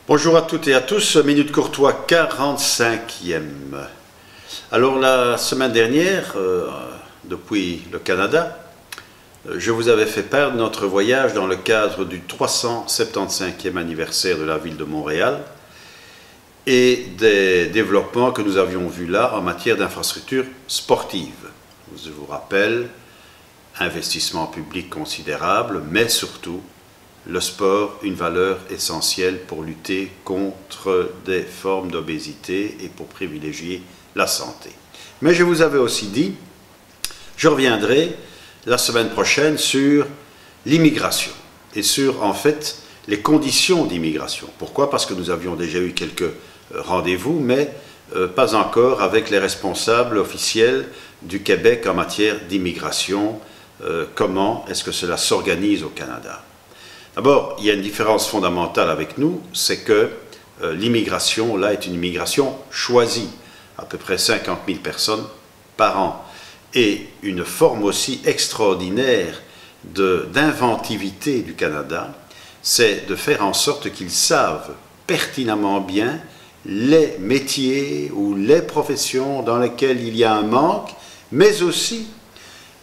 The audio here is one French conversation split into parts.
Bonjour à toutes et à tous, Minute Courtois 45e. Alors la semaine dernière, depuis le Canada, je vous avais fait part de notre voyage dans le cadre du 375e anniversaire de la ville de Montréal et des développements que nous avions vus là en matière d'infrastructures sportives. Je vous rappelle, investissement public considérable, mais surtout le sport, une valeur essentielle pour lutter contre des formes d'obésité et pour privilégier la santé. Mais je vous avais aussi dit, je reviendrai la semaine prochaine sur l'immigration et sur en fait les conditions d'immigration. Pourquoi? Parce que nous avions déjà eu quelques rendez-vous, mais pas encore avec les responsables officiels du Québec en matière d'immigration. Comment est-ce que cela s'organise au Canada? D'abord, il y a une différence fondamentale avec nous, c'est que l'immigration, là, est une immigration choisie, à peu près 50 000 personnes par an, et une forme aussi extraordinaire d'inventivité du Canada, c'est de faire en sorte qu'ils savent pertinemment bien les métiers ou les professions dans lesquelles il y a un manque, mais aussi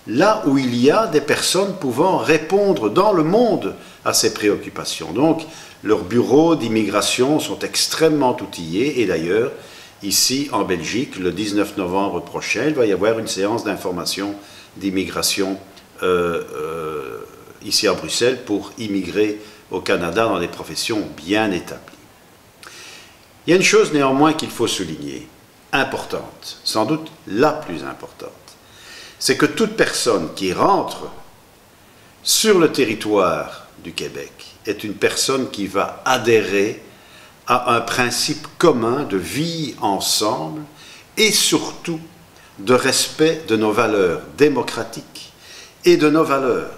là où il y a des personnes pouvant répondre dans le monde à ces préoccupations. Donc, leurs bureaux d'immigration sont extrêmement outillés et d'ailleurs, ici en Belgique, le 19 novembre prochain, il va y avoir une séance d'information d'immigration ici à Bruxelles pour immigrer au Canada dans des professions bien établies. Il y a une chose néanmoins qu'il faut souligner, importante, sans doute la plus importante, c'est que toute personne qui rentre sur le territoire du Québec est une personne qui va adhérer à un principe commun de vie ensemble et surtout de respect de nos valeurs démocratiques et de nos valeurs.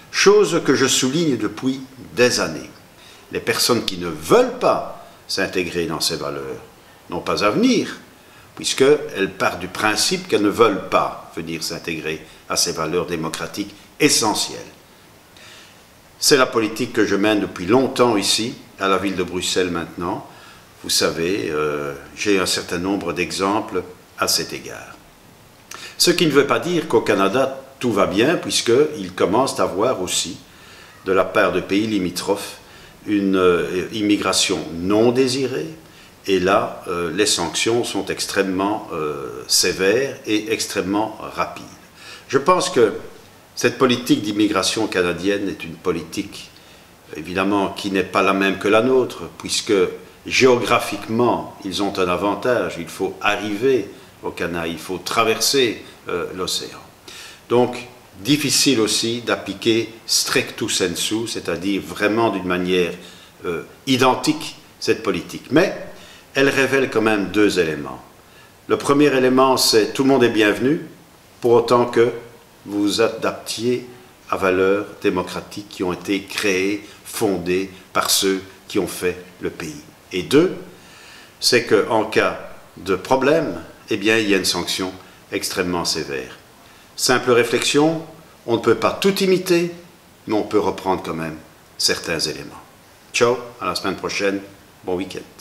Chose que je souligne depuis des années. Les personnes qui ne veulent pas s'intégrer dans ces valeurs n'ont pas à venir, puisqu'elles partent du principe qu'elles ne veulent pas venir s'intégrer à ces valeurs démocratiques essentielles. C'est la politique que je mène depuis longtemps ici, à la ville de Bruxelles maintenant. Vous savez, j'ai un certain nombre d'exemples à cet égard. Ce qui ne veut pas dire qu'au Canada, tout va bien, puisqu'il commence à avoir aussi, de la part de pays limitrophes, une immigration non désirée. Et là, les sanctions sont extrêmement sévères et extrêmement rapides. Je pense que cette politique d'immigration canadienne est une politique, évidemment, qui n'est pas la même que la nôtre, puisque géographiquement, ils ont un avantage. Il faut arriver au Canada, il faut traverser l'océan. Donc, difficile aussi d'appliquer stricto sensu, c'est-à-dire vraiment d'une manière identique, cette politique. Mais elle révèle quand même deux éléments. Le premier élément, c'est tout le monde est bienvenu, pour autant que vous vous adaptiez à valeurs démocratiques qui ont été créées, fondées par ceux qui ont fait le pays. Et deux, c'est qu'en cas de problème, eh bien, il y a une sanction extrêmement sévère. Simple réflexion, on ne peut pas tout imiter, mais on peut reprendre quand même certains éléments. Ciao, à la semaine prochaine, bon week-end.